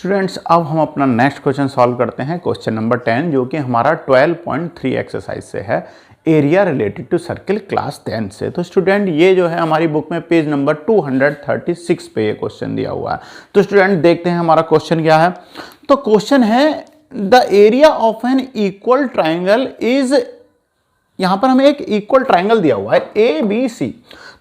Students अब हम अपना नेक्स्ट क्वेश्चन सॉल्व करते हैं, क्वेश्चन नंबर 10, जो कि हमारा 12.3 एक्सरसाइज से है, area related to circle class 10 से। तो स्टूडेंट ये जो है हमारी बुक में पेज नंबर 236 पे ये क्वेश्चन दिया हुआ है। तो स्टूडेंट देखते हैं हमारा क्वेश्चन क्या है। तो क्वेश्चन है the area of an equal triangle is, यहां पर हमें एक इक्वल ट्राइंगल दिया हुआ है ए बी सी।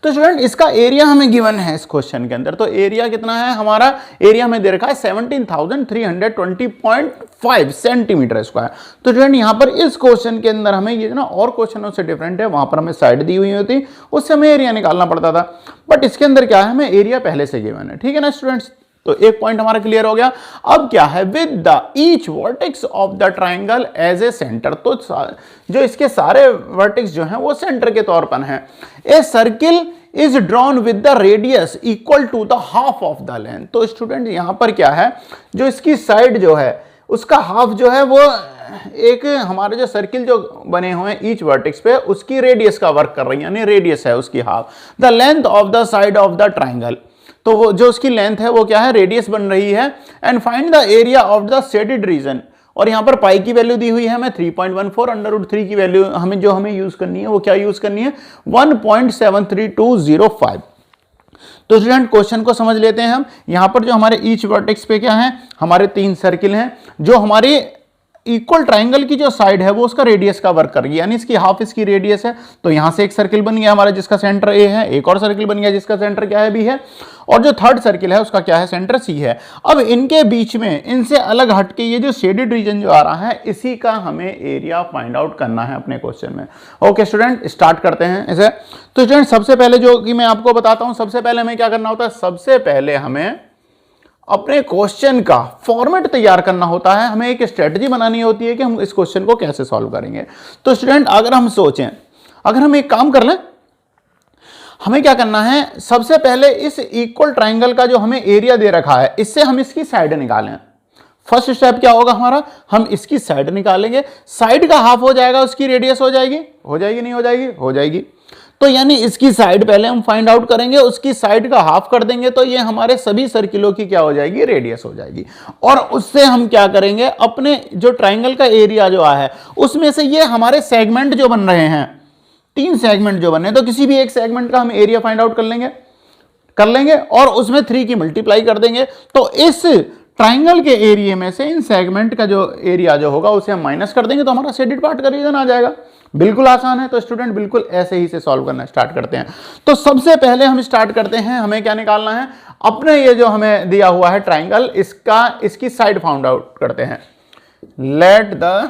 तो स्टूडेंट इसका एरिया हमें गिवन है इस क्वेश्चन के अंदर। तो एरिया कितना है हमारा, एरिया हमें दे रखा है 17,320.5 सेंटीमीटर स्क्वायर। तो स्टूडेंट यहां पर इस क्वेश्चन के अंदर हमें ये ना और क्वेश्चनों से डिफरेंट है, वहां पर हमें साइड दी हुई होती, उससे हमें एरिया निकालना पड़ता था। बट इसके अंदर क्या है, हमें एरिया पहले से गिवन है। ठीक है ना स्टूडेंट्स, तो एक पॉइंट हमारा क्लियर हो गया। अब क्या है, with the each vertex of the triangle as a centre, तो जो इसके सारे वर्टेक्स जो हैं वो सेंटर के तौर पर हैं। A circle is drawn with the radius equal to the half of the length. तो स्टूडेंट यहां पर क्या है, जो इसकी साइड जो है उसका हाफ जो है वो एक हमारे जो सर्किल जो बने हुए हैं ईच वर्टेक्स पे उसकी रेडियस का वर्क कर रही है, यानी रेडियस है उसकी half. The length of the side of the triangle, तो वो जो उसकी लेंथ है वो क्या है, रेडियस बन रही है। And find the area of the shaded reason, और यहां पर पाई की वैल्यू दी हुई है हमें 3.14, अंडर√3 की वैल्यू हमें यूज करनी है, वो क्या यूज करनी है 1.73205। तो स्टूडेंट क्वेश्चन को समझ लेते हैं हम। यहां पर जो हमारे ईच वर्टेक्स पे क्या है, हमारे 3 सर्किल हैं, जो हमारी इक्वल ट्राइंगल की जो साइड है वो उसका रेडियस का वर्क कर रही है, यानी इसकी हाफ इसकी रेडियस है। तो यहां से एक सर्किल बन गया हमारा जिसका सेंटर ए है, एक और सर्किल बन गया जिसका सेंटर क्या है, बी है, और जो थर्ड सर्किल है उसका क्या है, सेंटर सी है। अब इनके बीच में इनसे अलग हटके ये जो शेडेड रीजन जो आ रहा है, इसी का हमें एरिया फाइंड आउट करना है अपने क्वेश्चन में। ओके स्टूडेंट, स्टार्ट करते हैं इसे। तो स्टूडेंट सबसे पहले जो कि मैं आपको बताता हूं, सबसे पहले हमें क्या करना होता है, सबसे पहले हमें अपने क्वेश्चन का फॉर्मेट तैयार करना होता है। हमें एक स्ट्रेटजी बनानी होती है कि हम इस क्वेश्चन को कैसे सॉल्व करेंगे। तो स्टूडेंट अगर हम सोचें, अगर हम एक काम कर लें, हमें क्या करना है, सबसे पहले इस इक्वल ट्राइंगल का जो हमें एरिया दे रखा है, इससे हम इसकी साइड निकालें। फर्स्ट स्टेप क्या होगा हमारा, हम इसकी साइड निकालेंगे। साइड का हाफ हो जाएगा, उसकी रेडियस हो जाएगी नहीं हो जाएगी, हो जाएगी। तो यानी इसकी साइड पहले हम फाइंड आउट करेंगे, उसकी साइड का हाफ कर देंगे, तो ये हमारे सभी सर्किलों की क्या हो जाएगी, रेडियस हो जाएगी। और उससे हम क्या करेंगे, अपने जो ट्राइंगल का एरिया जो है उसमें से ये हमारे सेगमेंट जो बन रहे हैं, 3 सेगमेंट जो बने, तो किसी भी एक सेगमेंट का हम एरिया फाइंड आउट कर लेंगे और उसमें 3 की मल्टीप्लाई कर देंगे। तो इस ट्राइंगल के एरिया में से इन सेगमेंट का जो एरिया जो होगा उसे हम माइनस कर देंगे, तो हमारा शेडेड पार्ट का रीजन आ जाएगा। बिल्कुल आसान है। तो स्टूडेंट बिल्कुल ऐसे ही से सॉल्व करना स्टार्ट करते हैं। तो सबसे पहले हम स्टार्ट करते हैं, हमें क्या निकालना है, अपने ये जो हमें दिया हुआ है ट्राइंगल, इसकी साइड फाइंड आउट करते हैं। Let the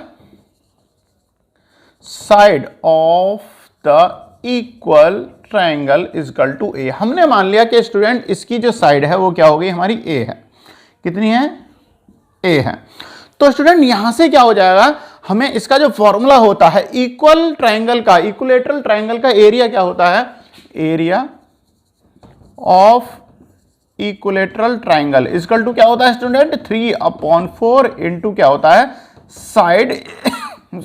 side of the equal triangle is equal to A. हमने मान लिया कि स्टूडेंट इसकी जो साइड है वो क्या हो गई, हमारी ए है। कितनी है, ए है। तो स्टूडेंट यहां से क्या हो जाएगा, हमें इसका जो फॉर्मूला होता है इक्वल ट्राइंगल का, इक्विलेटरल ट्राइंगल का एरिया क्या होता है, area of equilateral triangle is equal to क्या होता है स्टूडेंट, 3/4 इंटू क्या होता है, साइड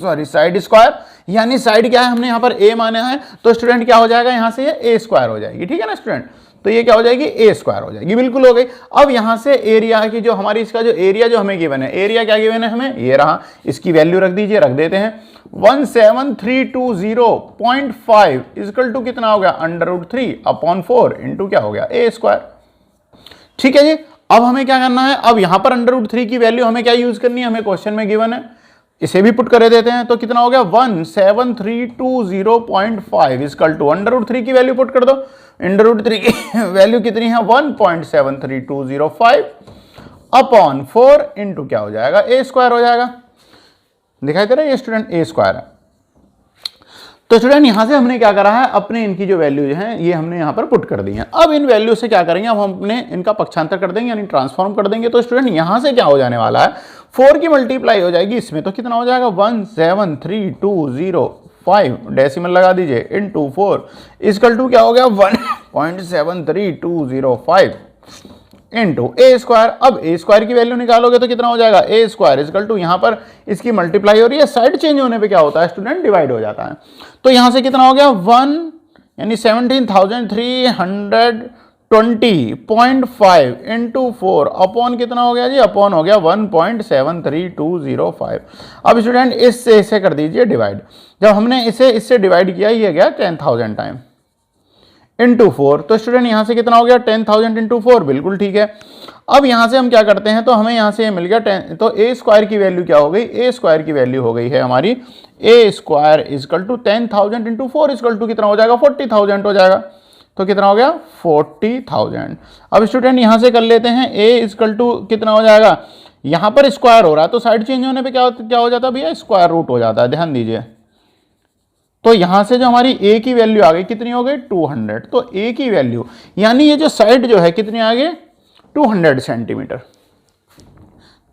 साइड स्क्वायर। यानी साइड क्या है, हमने यहां पर ए माना है, तो स्टूडेंट क्या हो जाएगा, यहां से ये ए स्क्वायर हो जाएगी। ठीक है ना स्टूडेंट, तो ये क्या हो जाएगी, ए स्क्वायर हो जाएगी। बिल्कुल हो गई। अब यहां से एरिया की जो हमारी, इसका जो एरिया जो हमें गिवन है, एरिया क्या गिवन है हमें, ये रहा, इसकी वैल्यू रख दीजिए, रख देते हैं 17320.5 इक्वल टू कितना हो गया, अंडर√3/4 इंटू क्या हो गया, ए स्क्वायर। ठीक है जी। अब हमें क्या करना है, अब यहां पर अंडर√3 की वैल्यू हमें क्या यूज करनी है, हमें क्वेश्चन में गिवन है, इसे भी पुट कर देते हैं। तो कितना हो गया, 17320.5 इक्वल टू अंडर√3 की वैल्यू पुट कर दो। अंडर√3 की वैल्यू कितनी है, 1.73205/4 इंटू क्या हो जाएगा, ए स्क्वायर हो जाएगा। दिखाई दे रहा है ये स्टूडेंट, ए स्क्वायर है। तो स्टूडेंट यहां से हमने क्या करा है, अपने इनकी जो वैल्यूज हैं ये हमने यहां पर पुट कर दी हैं। अब इन वैल्यू से क्या करेंगे, अब हम अपने इनका पक्षांतर कर देंगे, यानी ट्रांसफॉर्म कर देंगे। तो स्टूडेंट यहां से क्या हो जाने वाला है, 4 की मल्टीप्लाई हो जाएगी इसमें, तो कितना हो जाएगा, 1732005 डेसिमल लगा दीजिए इंटू 4 इक्वल टू क्या हो गया, 1.73205 इंटू ए स्क्वायर। अब ए स्क्वायर की वैल्यू निकालोगे तो कितना हो जाएगा, ए स्क्वायर इक्वल टू, यहां पर इसकी मल्टीप्लाई हो रही है, साइड चेंज होने पे क्या होता है स्टूडेंट, डिवाइड हो जाता है। तो यहां से कितना हो गया, 1 यानी 17,300 20.5 इंटू 4 अपॉन कितना हो गया जी, अपॉन हो गया 1.73205। अब स्टूडेंट इससे इसे कर दीजिए डिवाइड। जब हमने इसे इससे डिवाइड किया, ये गया 10,000 टाइम इंटू 4, तो स्टूडेंट यहां से कितना हो गया 10,000 इंटू 4, बिल्कुल ठीक है। अब यहां से हम क्या करते हैं, तो हमें यहां से मिल गया 10, तो ए स्क्वायर की वैल्यू क्या हो गई, ए स्क्वायर की वैल्यू हो गई है हमारी A square equal to 10,000 into 4 equal to कितना हो जाएगा 40,000 हो जाएगा। तो कितना हो गया 40,000। अब स्टूडेंट यहां से कर लेते हैं ए इजकल टू कितना हो जाएगा, यहां पर स्क्वायर हो रहा है तो साइड चेंज होने पे क्या हो जाता है भैया, स्क्वायर रूट हो जाता है, ध्यान दीजिए। तो यहां से जो हमारी a की वैल्यू आ गई कितनी हो गई 200, तो a की वैल्यू यानी ये जो साइड जो है कितनी आ गई 200 सेंटीमीटर।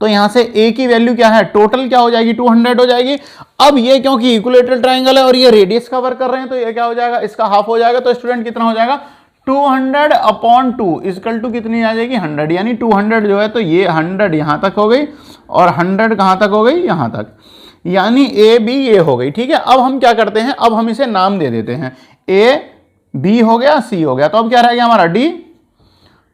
तो यहां से a की वैल्यू क्या है, टोटल क्या हो जाएगी 200 हो जाएगी। अब ये क्योंकि इक्विलेटरल ट्राइंगल है और ये रेडियस का वर्क कर रहे हैं, तो ये क्या हो जाएगा, इसका हाफ हो जाएगा। तो स्टूडेंट कितना हो जाएगा 200 अपॉन 2 इजकल टू कितनी आ जाएगी 100, यानी 200 जो है, तो ये 100 यहां तक हो गई और 100 कहां तक हो गई, यहां तक, यानी ए बी ये हो गई। ठीक है, अब हम क्या करते हैं, अब हम इसे नाम दे देते हैं, ए बी हो गया, सी हो गया, तो अब क्या रह गया हमारा डी,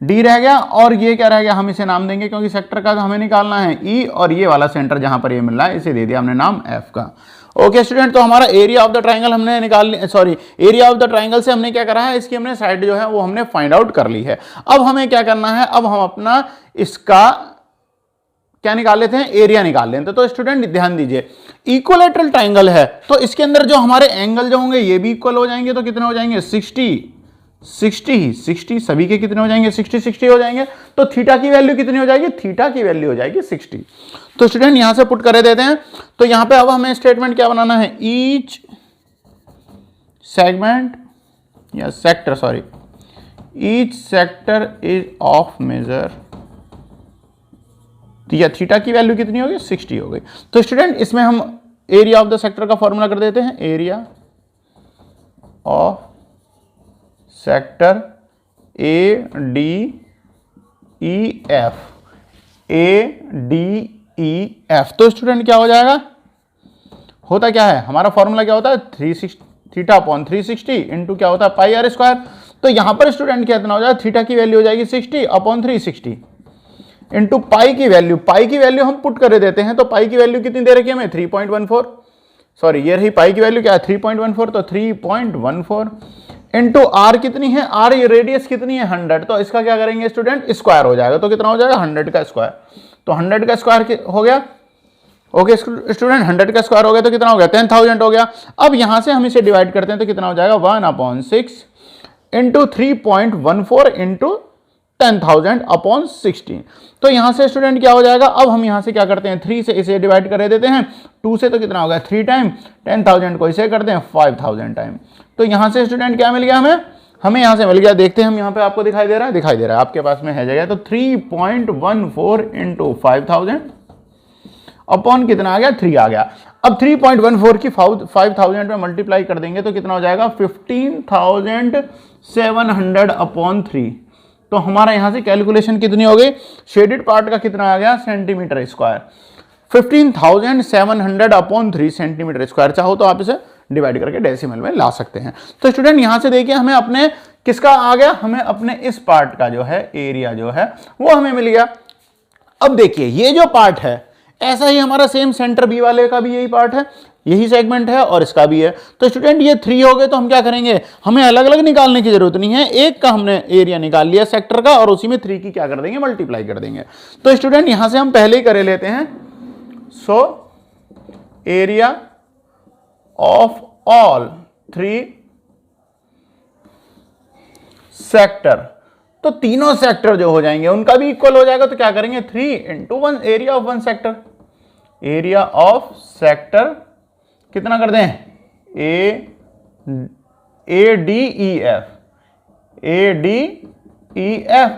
डी रह गया, और ये क्या रह गया, हम इसे नाम देंगे क्योंकि सेक्टर का तो हमें निकालना है ई, और ये वाला सेंटर जहां पर ये मिल रहा है इसे दे दिया हमने नाम एफ का। ओके स्टूडेंट, तो हमारा एरिया ऑफ द ट्राइंगल हमने निकाल लिया, sorry area of the triangle से हमने क्या करा है, इसकी हमने साइड जो है वो हमने फाइंड आउट कर ली है। अब हमें क्या करना है, अब हम अपना इसका क्या निकाल लेते हैं, एरिया निकाल लेते हैं। तो स्टूडेंट ध्यान दीजिए, इक्विलेटरल ट्राइंगल है तो इसके अंदर जो हमारे एंगल जो होंगे ये भी इक्वल हो जाएंगे, तो कितने हो जाएंगे 60 सभी के कितने हो जाएंगे 60 हो जाएंगे। तो थीटा की वैल्यू कितनी हो जाएगी, थीटा की वैल्यू हो जाएगी 60। तो स्टूडेंट यहां से पुट कर देते हैं, तो यहां पे अब हमें स्टेटमेंट क्या बनाना है, ईच सेगमेंट या sector, sorry each sector is of measure, या थीटा की वैल्यू कितनी होगी 60 हो गई। तो स्टूडेंट इसमें हम एरिया ऑफ द सेक्टर का फॉर्मूला कर देते हैं, area of sector A D E F, A D E F. तो स्टूडेंट क्या हो जाएगा, होता क्या है हमारा फॉर्मूला क्या होता है, 360 थीटा अपॉन 360 इंटू क्या होता है पाई आर स्क्वायर। तो यहां पर स्टूडेंट कितना हो जाएगा, थीटा की वैल्यू हो जाएगी 60 अपॉन 360 इंटू पाई की वैल्यू, पाई की वैल्यू हम पुट कर देते हैं। तो पाई की वैल्यू कितनी दे रखी है हमें 3.14, सॉरी ये रही पाई की वैल्यू क्या है 3.14, तो 3.14 इंटू आर कितनी है, आर ये रेडियस कितनी है 100, तो इसका क्या करेंगे स्टूडेंट स्क्वायर हो जाएगा। तो कितना हो जाएगा 100 का स्क्वायर, तो 100 का स्क्वायर हो गया। ओके स्टूडेंट 100 का स्क्वायर हो गया तो कितना हो गया 10,000 हो गया। अब यहां से हम इसे डिवाइड करते हैं तो कितना हो जाएगा 1/6 इंटू 3.14 इंटू 10,000 अपॉन 16। तो यहां से स्टूडेंट क्या हो जाएगा, अब हम यहां से क्या करते हैं 3 से इसे डिवाइड कर देते हैं, 2 से तो कितना हो गया 3 टाइम, 10,000 को इसे करते हैं 5,000 टाइम। तो यहां से स्टूडेंट क्या मिल गया हमें यहां से मिल गया, देखते हैं हम यहां पे आपको दिखाई दे रहा है आपके पास में है जगह, तो 3.14 इंटू 5,000 अपॉन कितना आ गया 3 आ गया। अब 3.14 की 5,000 में मल्टीप्लाई कर देंगे तो कितना हो जाएगा 15,700 अपॉन 3। तो हमारा यहां से कैलकुलेशन कितनी हो गई, शेडेड पार्ट का कितना आ गया centimetre square, 15,700 upon 3 centimetre square. चाहो तो आप इसे डिवाइड करके डेसिमल में ला सकते हैं। तो स्टूडेंट यहां से देखिए हमें अपने किसका आ गया, हमें अपने इस पार्ट का जो है एरिया जो है वो हमें मिल गया। अब देखिए ये जो पार्ट है ऐसा ही हमारा सेम सेंटर बी वाले का भी यही पार्ट है, यही सेगमेंट है और इसका भी है। तो स्टूडेंट ये 3 हो गए, तो हम क्या करेंगे, हमें अलग अलग निकालने की जरूरत नहीं है, एक का हमने एरिया निकाल लिया सेक्टर का और उसी में 3 की क्या कर देंगे मल्टीप्लाई कर देंगे। तो स्टूडेंट यहां से हम पहले ही कर लेते हैं, so area of all 3 sector, तो तीनों सेक्टर जो हो जाएंगे उनका भी इक्वल हो जाएगा। तो क्या करेंगे 3 into 1 area of 1 sector, area of sector कितना कर दें ए D E F, A D E F.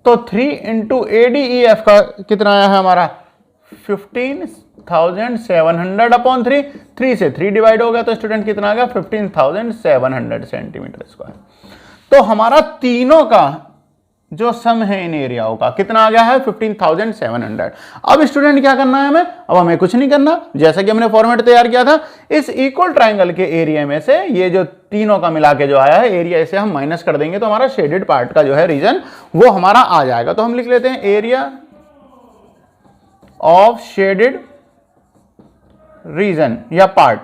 तो 3 इंटू ए डी ई एफ का कितना आया है हमारा 15,700 अपॉन 3, 3 से 3 डिवाइड हो गया तो स्टूडेंट कितना आ गया 15,700 सेंटीमीटर स्क्वायर। तो हमारा तीनों का जो सम है इन एरियाओं का कितना आ गया है 15,700। अब स्टूडेंट क्या करना है हमें, अब हमें कुछ नहीं करना, जैसा कि हमने फॉर्मेट तैयार किया था, इस इक्वल ट्राइंगल के एरिया में से ये जो तीनों का मिला के जो आया है एरिया, इसे हम माइनस कर देंगे तो हमारा शेडेड पार्ट का जो है रीजन वो हमारा आ जाएगा। तो हम लिख लेते हैं एरिया ऑफ शेडेड रीजन या पार्ट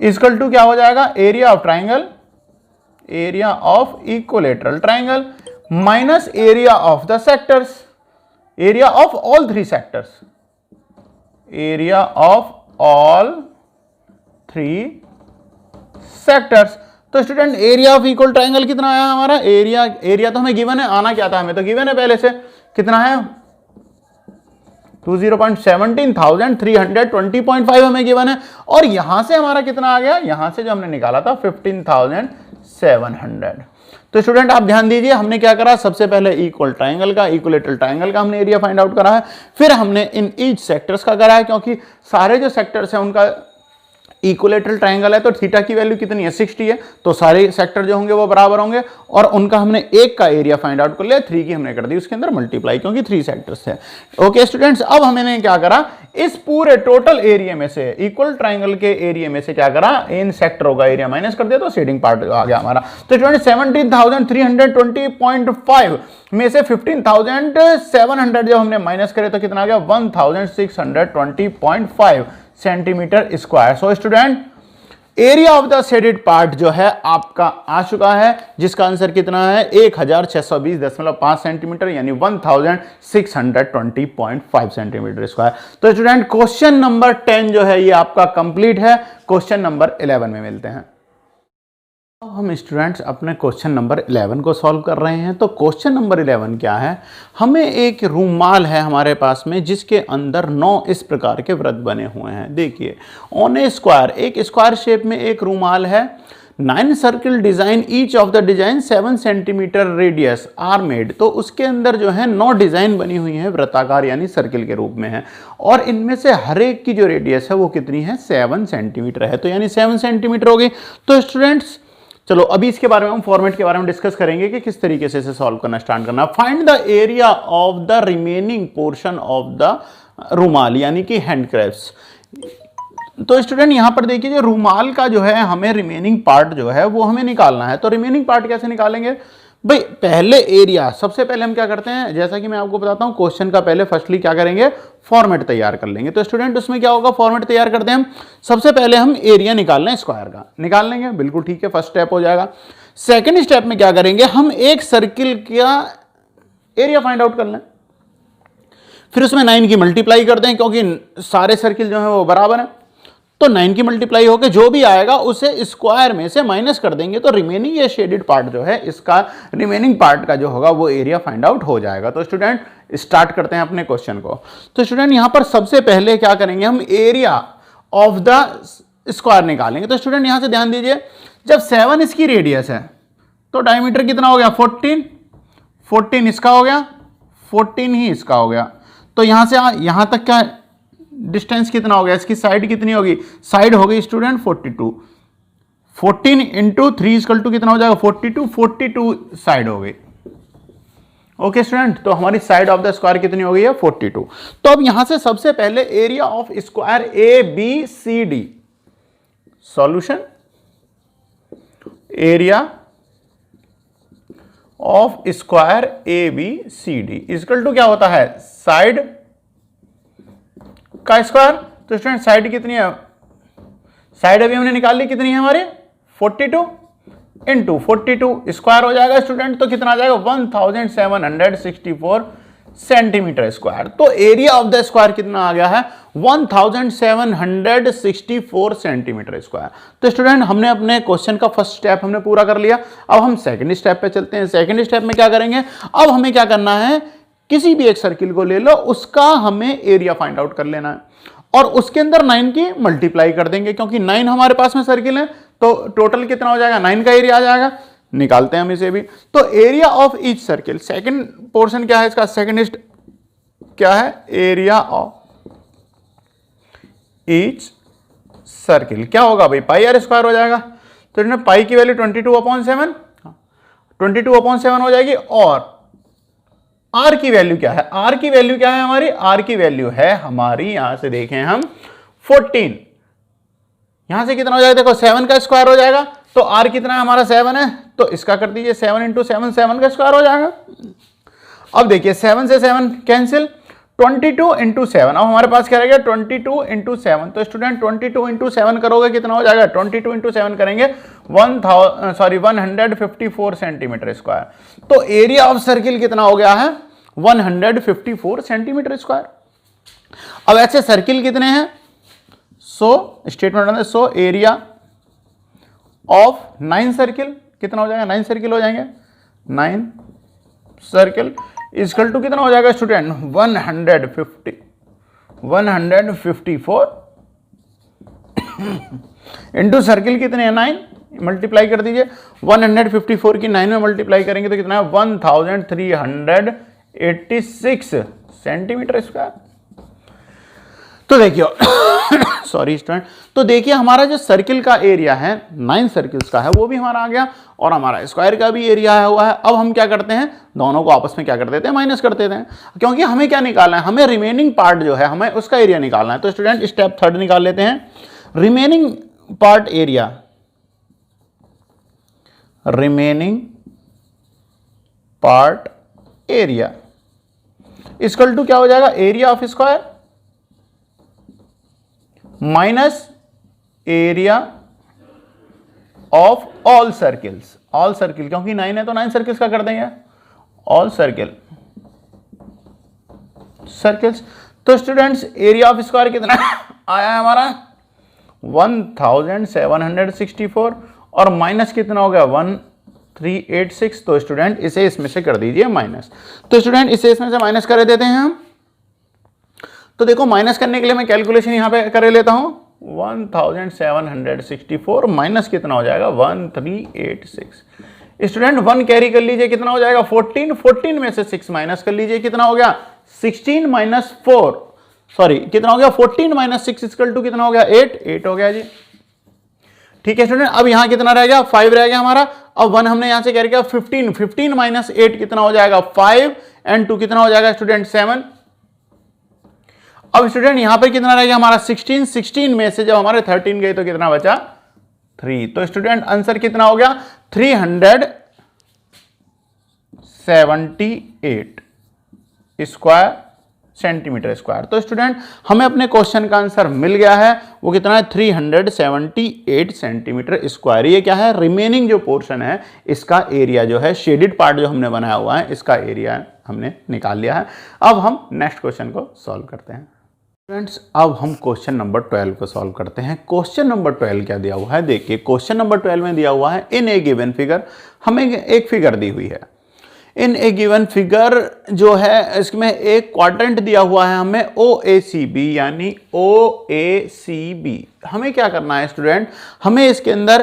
इक्वल टू क्या हो जाएगा, area of triangle, area of equilateral triangle minus area of the sectors, area of all three sectors, area of all three sectors. तो student area of equal triangle कितना आया हमारा, area तो हमें given है, आना क्या था हमें तो गिवन है पहले से, कितना है 17,320.5 हमें गिवन है, और यहां से हमारा कितना आ गया, यहां से जो हमने निकाला था 15,700। तो स्टूडेंट आप ध्यान दीजिए, हमने क्या करा, सबसे पहले इक्वल ट्राइंगल का, इक्विलेटरल ट्राइंगल का हमने एरिया फाइंड आउट करा है, फिर हमने इन ईच सेक्टर्स का करा है, क्योंकि सारे जो सेक्टर्स हैं उनका इक्विलेटरल ट्राइंगल है तो थीटा की वैल्यू कितनी है 60 है, तो सारे सेक्टर जो होंगे वो बराबर होंगे, और उनका हमने एक का एरिया फाइंड आउट कर लिया, 3 की हमने कर दी उसके अंदर मल्टीप्लाई, क्योंकि 3 सेक्टर्स थे। ओके स्टूडेंट्स, अब हमने क्या करा, इस पूरे टोटल एरिया में से, इक्वल ट्राइंगल के एरिया में से क्या करा, इन सेक्टरों का एरिया माइनस कर दिया तो शेडिंग पार्ट आ गया हमारा। तो स्टूडेंट 17,320.5 में से 15,700 जब हमने माइनस करे तो कितना आ गया 1,620.5 centimetre square. So student area of the shaded part जो है आपका आ चुका है, जिसका आंसर कितना है 1620.5 सेंटीमीटर, यानी 1620.5 सेंटीमीटर स्क्वायर। तो स्टूडेंट क्वेश्चन नंबर 10 जो है ये आपका कंप्लीट है। क्वेश्चन नंबर 11 में मिलते हैं। हम स्टूडेंट्स अपने क्वेश्चन नंबर 11 को सॉल्व कर रहे हैं। तो क्वेश्चन नंबर 11 क्या है, हमें एक रूमाल है हमारे पास में जिसके अंदर 9 इस प्रकार के वृत्त बने हुए हैं। देखिए ऑन ए स्क्वायर, एक स्क्वायर शेप में एक रूमाल है, 9 circle design, each of the design 7 centimetre radius are made. तो उसके अंदर जो है 9 डिजाइन बनी हुई है वृत्ताकार यानी सर्किल के रूप में है, और इनमें से हर एक की जो रेडियस है वो कितनी है 7 सेंटीमीटर है, तो यानी 7 सेंटीमीटर हो गई। तो स्टूडेंट्स चलो अभी इसके बारे में हम फॉर्मेट के बारे में डिस्कस करेंगे कि किस तरीके से इसे सॉल्व करना स्टार्ट करना। Find the area of the remaining portion of the रूमाल, यानी कि हैंडक्राफ्ट्स। तो स्टूडेंट यहां पर देखिए जो रूमाल का जो है हमें रिमेनिंग पार्ट जो है वो हमें निकालना है। तो रिमेनिंग पार्ट कैसे निकालेंगे भाई, पहले एरिया, सबसे पहले हम क्या करते हैं, जैसा कि मैं आपको बताता हूं क्वेश्चन का पहले फर्स्टली क्या करेंगे, फॉर्मेट तैयार कर लेंगे। तो स्टूडेंट उसमें क्या होगा, फॉर्मेट तैयार करते हैं हम, सबसे पहले हम एरिया निकाल लें स्क्वायर का, निकाल लेंगे, बिल्कुल ठीक है, फर्स्ट स्टेप हो जाएगा। सेकंड स्टेप में क्या करेंगे, हम एक सर्किल का एरिया फाइंड आउट कर लें, फिर उसमें 9 की मल्टीप्लाई कर दें, क्योंकि सारे सर्किल जो है वो बराबर है, तो 9 की मल्टीप्लाई होकर जो भी आएगा उसे स्क्वायर में से माइनस कर देंगे, तो रिमेनिंग ये शेडेड पार्ट जो है इसका रिमेनिंग पार्ट का जो होगा वो एरिया फाइंड आउट हो जाएगा। तो स्टूडेंट स्टार्ट करते हैं अपने क्वेश्चन को। तो स्टूडेंट यहां पर सबसे पहले क्या करेंगे, हम एरिया ऑफ द स्क्वायर निकालेंगे। तो स्टूडेंट यहां से ध्यान दीजिए, जब 7 इसकी रेडियस है तो डायमीटर कितना हो गया 14 इसका हो गया, 14 ही इसका हो गया, तो यहां से यहां तक का डिस्टेंस कितना हो गया, इसकी साइड कितनी होगी, साइड हो गई स्टूडेंट 42, 14 इंटू 3 इक्वल टू कितना हो जाएगा 42 साइड हो गई। ओके स्टूडेंट, तो हमारी साइड ऑफ द स्क्वायर कितनी हो गई है 42। तो अब यहां से सबसे पहले area of square A B C D, solution area of square A B C D equal to क्या होता है, साइड का स्क्वायर। तो स्टूडेंट साइड कितनी है, साइड अभी हमने निकाल ली, कितनी है हमारी 42 इंटू 42 स्क्वायर हो जाएगा स्टूडेंट, तो कितना आ जाएगा 1764 सेंटीमीटर स्क्वायर। तो एरिया ऑफ द स्क्वायर कितना आ गया है 1764 सेंटीमीटर स्क्वायर। तो स्टूडेंट हमने अपने क्वेश्चन का फर्स्ट स्टेप हमने पूरा कर लिया। अब हम सेकंड स्टेप पे चलते हैं। सेकंड स्टेप में क्या करेंगे, अब हमें क्या करना है, किसी भी एक सर्किल को ले लो, उसका हमें एरिया फाइंड आउट कर लेना है, और उसके अंदर 9 की मल्टीप्लाई कर देंगे, क्योंकि 9 हमारे पास में सर्किल है, तो टोटल कितना हो जाएगा 9 का एरिया आ जाएगा। निकालते हैं हम इसे भी। तो area of each circle, second portion क्या है इसका, सेकंड क्या है, एरिया ऑफ ईच सर्किल क्या होगा भाई, पाई आर स्क्वायर हो जाएगा। तो पाई की वैल्यू 22/7, 22/7 हो जाएगी। और आर की वैल्यू क्या है, आर की वैल्यू क्या है हमारी, आर की वैल्यू है हमारी, यहां से देखें हम 14, यहां से कितना हो जाएगा, देखो 7 का स्क्वायर हो जाएगा, तो आर कितना है हमारा 7 है, तो इसका कर दीजिए 7 × 7, 7 का स्क्वायर हो जाएगा। अब देखिए 7 से 7 कैंसिल, 22 × 7, अब हमारे पास क्या रहेगा 22 × 7, तो स्टूडेंट 22 × 7 करोगे कितना हो जाएगा, 22 × 7 करेंगे 154 सेंटीमीटर स्क्वायर। तो एरिया ऑफ सर्किल कितना हो गया है 154 सेंटीमीटर स्क्वायर। अब ऐसे सर्किल कितने हैं, so statement so area of 9 circle कितना हो जाएगा, 9 सर्किल हो जाएंगे, 9 सर्किल इक्वल टू कितना हो जाएगा स्टूडेंट 154 इंटू सर्किल कितने हैं 9, मल्टीप्लाई कर दीजिए, 154 की 9 में मल्टीप्लाई करेंगे तो कितना है 1386 सेंटीमीटर स्क्वायर। तो देखिए सॉरी स्टूडेंट, तो देखिए हमारा जो सर्किल का एरिया है 9 सर्किल्स का है वो भी हमारा आ गया, और हमारा स्क्वायर का भी एरिया आया हुआ है। अब हम क्या करते हैं, दोनों को आपस में क्या कर देते हैं, माइनस कर देते हैं, क्योंकि हमें क्या निकालना है, हमें रिमेनिंग पार्ट जो है हमें उसका एरिया निकालना है। तो स्टूडेंट स्टेप 3 निकाल लेते हैं, remaining part area, remaining part area equal to क्या हो जाएगा, area of square minus area of all circles, all circle क्योंकि 9 है तो 9 सर्किल्स का कर देंगे, ऑल सर्किल्स। तो स्टूडेंट्स एरिया ऑफ स्क्वायर कितना आया है हमारा 1764, और माइनस कितना हो गया 1386। तो स्टूडेंट इसे इसमें से कर दीजिए माइनस, तो स्टूडेंट इसे इसमें से माइनस कर देते हैं हम। तो देखो माइनस करने के लिए मैं कैलकुलेशन यहां पे कर लेता हूं, 1764 माइनस कितना हो जाएगा 1386। स्टूडेंट 1 कैरी कर लीजिए, कितना हो जाएगा 14, 14 में से 6 माइनस कर लीजिए, कितना हो गया 16 माइनस 4, सॉरी कितना हो गया 14 माइनस 6 इक्वल टू कितना हो गया 8 हो गया जी। ठीक है स्टूडेंट, अब यहां कितना रह गया 5 रह गया हमारा। अब 1 हमने यहां से कैरी किया 15, 15 माइनस 8 कितना हो जाएगा 5 एंड 2 कितना हो जाएगा स्टूडेंट 7। अब स्टूडेंट यहां पर कितना रहेगा हमारा 16, 16 में से जब हमारे 13 गए तो कितना बचा 3। तो स्टूडेंट आंसर कितना हो गया 378 स्क्वायर सेंटीमीटर स्क्वायर। तो स्टूडेंट हमें अपने क्वेश्चन का आंसर मिल गया है, वो कितना है 378 सेंटीमीटर स्क्वायर। ये क्या है, रिमेनिंग जो पोर्शन है इसका एरिया जो है, शेडेड पार्ट जो हमने बनाया हुआ है इसका एरिया हमने निकाल लिया है। अब हम नेक्स्ट क्वेश्चन को सॉल्व करते हैं। फ्रेंड्स अब हम क्वेश्चन नंबर 12 को सॉल्व करते हैं। क्वेश्चन नंबर 12 क्या दिया हुआ है, देखिए क्वेश्चन नंबर 12 में दिया हुआ है इन ए गिवन फिगर, हमें एक फिगर दी हुई है। इन ए गिवन फिगर जो है इसमें एक क्वाड्रेंट दिया हुआ है हमें OACB, यानी OACB। हमें क्या करना है स्टूडेंट, हमें इसके अंदर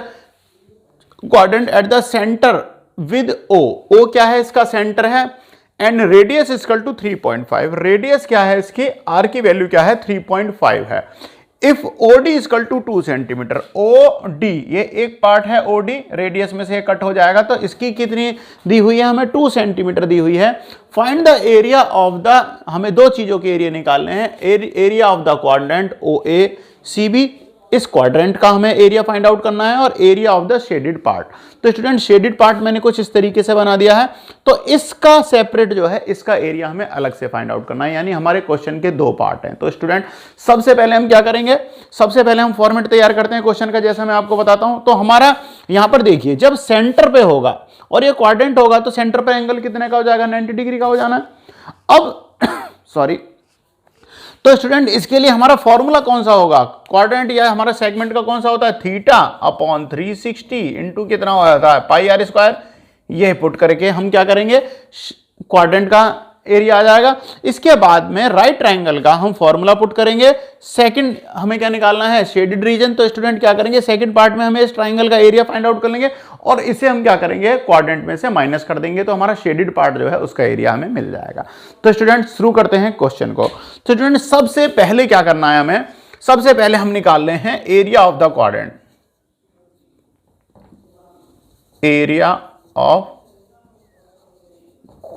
quadrant at the centre with O क्या है इसका सेंटर है, and radius equal to 3.5। Radius क्या है इसकी, आर की वैल्यू क्या है 3.5 है। If OD equal to 2 centimetre, OD ये एक पार्ट है, OD रेडियस में से कट हो जाएगा, तो इसकी कितनी दी हुई है हमें 2 सेंटीमीटर दी हुई है। Find the area of the, हमें दो चीजों के एरिया निकालने हैं, area of the quadrant OACB, इस क्वाड्रेंट का हमें एरिया फाइंड आउट करना है, और area of the shaded part. तो स्टूडेंट शेडेड पार्ट मैंने कुछ इस तरीके से बना दिया है, तो इसका सेपरेट जो है इसका एरिया हमें अलग से फाइंड आउट करना है, यानी हमारे क्वेश्चन के 2 पार्ट हैं। तो स्टूडेंट सबसे पहले हम क्या करेंगे, सबसे पहले हम फॉर्मेट तैयार करते हैं क्वेश्चन का, जैसा मैं आपको बताता हूं। तो हमारा यहां पर देखिए जब सेंटर पे होगा और ये क्वाड्रेंट होगा तो सेंटर पे एंगल कितने का हो जाएगा 90 डिग्री का हो जाना है। अब सॉरी, तो स्टूडेंट इसके लिए हमारा फॉर्मूला कौन सा होगा, क्वाड्रेंट या हमारा सेगमेंट का कौन सा होता है, θ/360 इंटू कितना हो जाता है πr²। ये पुट करके हम क्या करेंगे, क्वाड्रेंट का एरिया आ जाएगा। इसके बाद में राइट ट्रायंगल का हम फॉर्मूला पुट करेंगे। सेकंड हमें क्या निकालना है, शेडेड रीजन। तो स्टूडेंट क्या करेंगे, सेकंड पार्ट में हमें इस ट्रायंगल का एरिया फाइंड आउट कर लेंगे, और इसे हम क्या करेंगे क्वाड्रेंट में से माइनस कर देंगे, तो हमारा शेडेड पार्ट जो है उसका एरिया हमें मिल जाएगा। तो स्टूडेंट शुरू करते हैं क्वेश्चन को। तो स्टूडेंट सबसे पहले क्या करना है हमें, सबसे पहले हम निकाल रहे हैं area of the quadrant, area of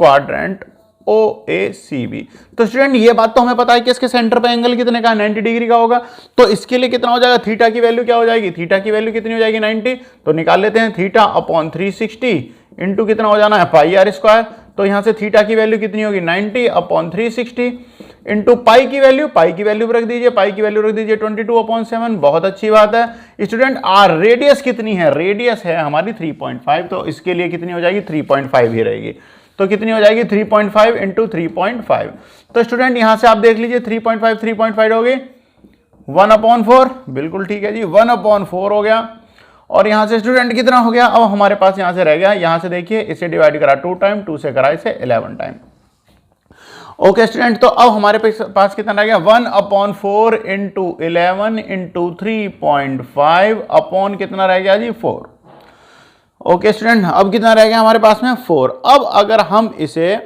quadrant OACB। तो स्टूडेंट ये बात तो हमें पता है कि इसके सेंटर पे एंगल कितने का, 90 डिग्री का होगा। तो इसके लिए कितना हो जाएगा, थीटा की वैल्यू क्या हो जाएगी, थीटा की वैल्यू कितनी हो जाएगी 90। तो निकाल लेते हैं, थीटा अपॉन 360 इंटू कितना हो जाना है पाई आर स्क्वायर। तो यहां से थीटा की वैल्यू कितनी होगी 90 अपॉन 360 इंटू पाई की वैल्यू रख दीजिए, पाई की वैल्यू रख दीजिए 22/7। बहुत अच्छी बात है स्टूडेंट। आर रेडियस कितनी है, रेडियस है हमारी 3.5, तो इसके लिए कितनी हो जाएगी 3.5 ही रहेगी। तो कितनी हो जाएगी 3.5 इंटू 3.5। तो स्टूडेंट यहां से आप देख लीजिए 3.5 हो गई 1/4, बिल्कुल ठीक है जी 1/4 हो गया। और यहां से स्टूडेंट कितना हो गया, अब हमारे पास यहां से रह गया, यहां से देखिए इसे डिवाइड करा 2 टाइम, 2 से करा इसे 11 टाइम। ओके स्टूडेंट, तो अब हमारे पास कितना रह गया 1/4 इंटू 11 इंटू 3.5 अपॉन कितना रह गया जी 4। ओके स्टूडेंट, अब कितना रह गया हमारे पास में 4। अब अगर हम इसे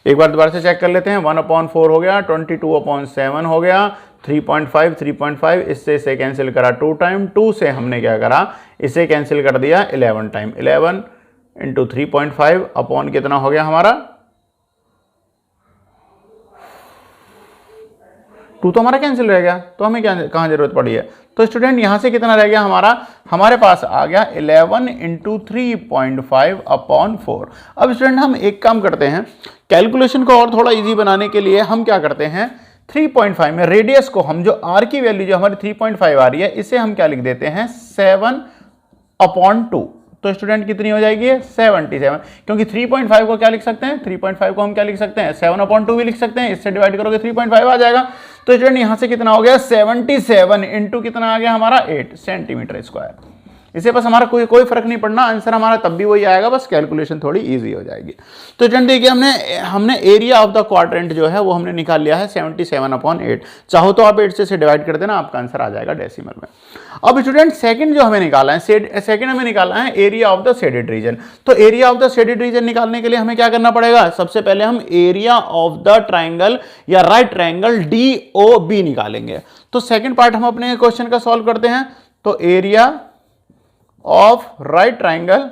एक बार दोबारा से चेक कर लेते हैं, 1/4 हो गया, 22/7 हो गया, 3.5 इससे इसे कैंसिल करा 2 टाइम, 2 से हमने क्या करा इसे कैंसिल कर दिया 11 टाइम। 11 इंटू 3.5 अपॉन कितना हो गया हमारा 2, तो हमारा कैंसिल रह गया, तो हमें क्या कहां जरूरत पड़ी है। तो स्टूडेंट यहां से कितना रह गया हमारे पास आ गया 11 इंटू 3.5 अपॉन 4। अब स्टूडेंट हम एक काम करते हैं, कैलकुलेशन को और थोड़ा इजी बनाने के लिए हम क्या करते हैं 3.5 में रेडियस को हम जो आर की वैल्यू जो हमारी 3.5 आ रही है इसे हम क्या लिख देते हैं 7/2। तो स्टूडेंट कितनी हो जाएगी 77, क्योंकि 3.5 को क्या लिख सकते हैं 3.5 को हम क्या लिख सकते हैं 7/2 भी लिख सकते हैं, इससे डिवाइड करोगे 3.5 आ जाएगा। तो स्टूडेंट यहां से कितना हो गया 77 इंटू कितना आ गया हमारा 8 सेंटीमीटर स्क्वायर। इसे बस हमारा कोई फर्क नहीं पड़ना, आंसर हमारा तब भी वही आएगा, बस कैलकुलेशन थोड़ी इजी हो जाएगी। तो स्टूडेंट देखिए हमने एरिया ऑफ द क्वाड्रेंट जो है वो हमने निकाल लिया है 77/8। चाहो तो आप 8 से डिवाइड कर देना, आपका आंसर आ जाएगा डेसिमल में। अब स्टूडेंट सेकंड जो हमें निकाला है, सेकंड हमें निकाला है area of the shaded region. तो area of the shaded region निकालने के लिए हमें क्या करना पड़ेगा, सबसे पहले हम एरिया ऑफ द ट्राइंगल या राइट ट्राइंगल DOB निकालेंगे। तो सेकंड पार्ट हम अपने क्वेश्चन का सॉल्व करते हैं। तो area of right triangle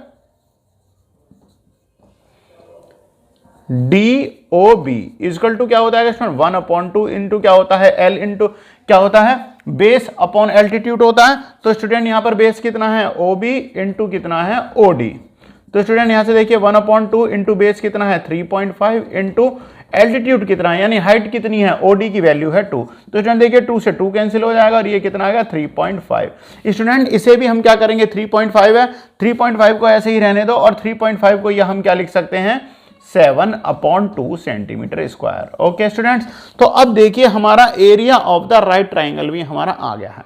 DOB equal to क्या होता है स्टूडेंट 1/2 इंटू क्या होता है L इंटू क्या होता है बेस अपॉन एल्टीट्यूड होता है। तो स्टूडेंट यहां पर बेस कितना है OB इंटू कितना है OD। तो स्टूडेंट यहां से देखिए 1/2 इंटू बेस कितना है 3.5 इंटू एल्टीट्यूड कितना है यानी हाइट कितनी है OD की वैल्यू है 2। तो स्टूडेंट देखिए 2 से 2 कैंसिल हो जाएगा और ये कितना आएगा 3.5। स्टूडेंट इसे भी हम क्या करेंगे 3.5 है, 3.5 को ऐसे ही रहने दो और 3.5 को यह हम क्या लिख सकते हैं 7/2 सेंटीमीटर स्क्वायर। ओके स्टूडेंट्स, तो अब देखिए हमारा area of the right triangle भी हमारा आ गया है।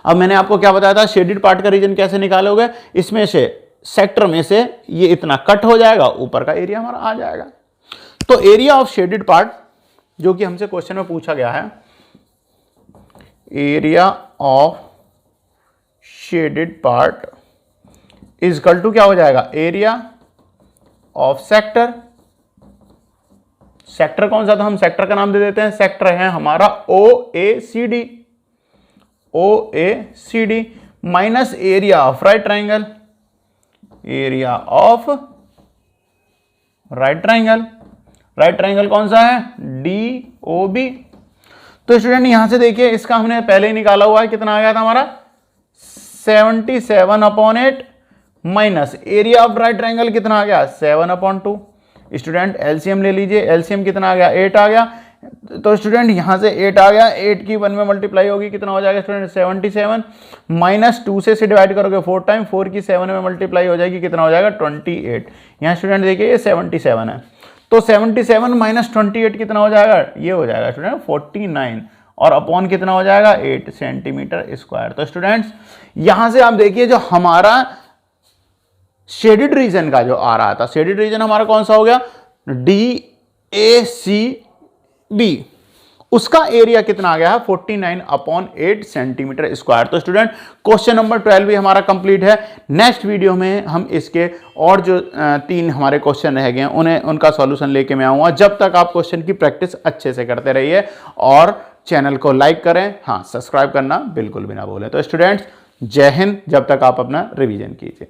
अब मैंने आपको क्या बताया था शेडेड पार्ट का रीजन कैसे निकालोगे, इसमें से सेक्टर में से ये इतना कट हो जाएगा, ऊपर का एरिया हमारा आ जाएगा। तो एरिया ऑफ शेडेड पार्ट जो कि हमसे क्वेश्चन में पूछा गया है, area of shaded part is equal to क्या हो जाएगा एरिया ऑफ सेक्टर। सेक्टर कौन सा था, हम सेक्टर का नाम दे देते हैं, सेक्टर है हमारा OACD minus area of right triangle, area of right triangle. Right triangle कौन सा है DOB। तो स्टूडेंट यहां से देखिए इसका हमने पहले ही निकाला हुआ है, कितना आ गया था हमारा 77/8 minus area of right triangle कितना आ गया 7/2। स्टूडेंट एलसीएम ले लीजिए, एलसीएम कितना आ गया 8 आ गया। तो स्टूडेंट यहां से 8 आ गया, 8 की 1 में मल्टीप्लाई होगी कितना हो जाएगा स्टूडेंट 77 माइनस 2 से डिवाइड करोगे 4 टाइम, 4 की 7 में मल्टीप्लाई हो जाएगी कितना हो जाएगा 28। यहां स्टूडेंट देखिए ये 77 है, तो 77 माइनस 28 कितना हो जाएगा, ये हो जाएगा स्टूडेंट 49 और अपॉन कितना हो जाएगा 8 सेंटीमीटर स्क्वायर। तो स्टूडेंट्स यहां से आप देखिए जो हमारा शेडेड रीजन का जो आ रहा था, शेडेड रीजन हमारा कौन सा हो गया DACB, उसका एरिया कितना आ गया है 49/8 सेंटीमीटर स्क्वायर। तो स्टूडेंट क्वेश्चन नंबर 12 भी हमारा कंप्लीट है। नेक्स्ट वीडियो में हम इसके और जो 3 हमारे क्वेश्चन रह गए हैं उनका सॉल्यूशन लेके मैं आऊंगा। जब तक आप क्वेश्चन की प्रैक्टिस अच्छे से करते रहिए और चैनल को लाइक करें, हाँ सब्सक्राइब करना बिल्कुल भी ना भूलें। तो स्टूडेंट्स जय हिंद, जब तक आप अपना रिवीजन कीजिए।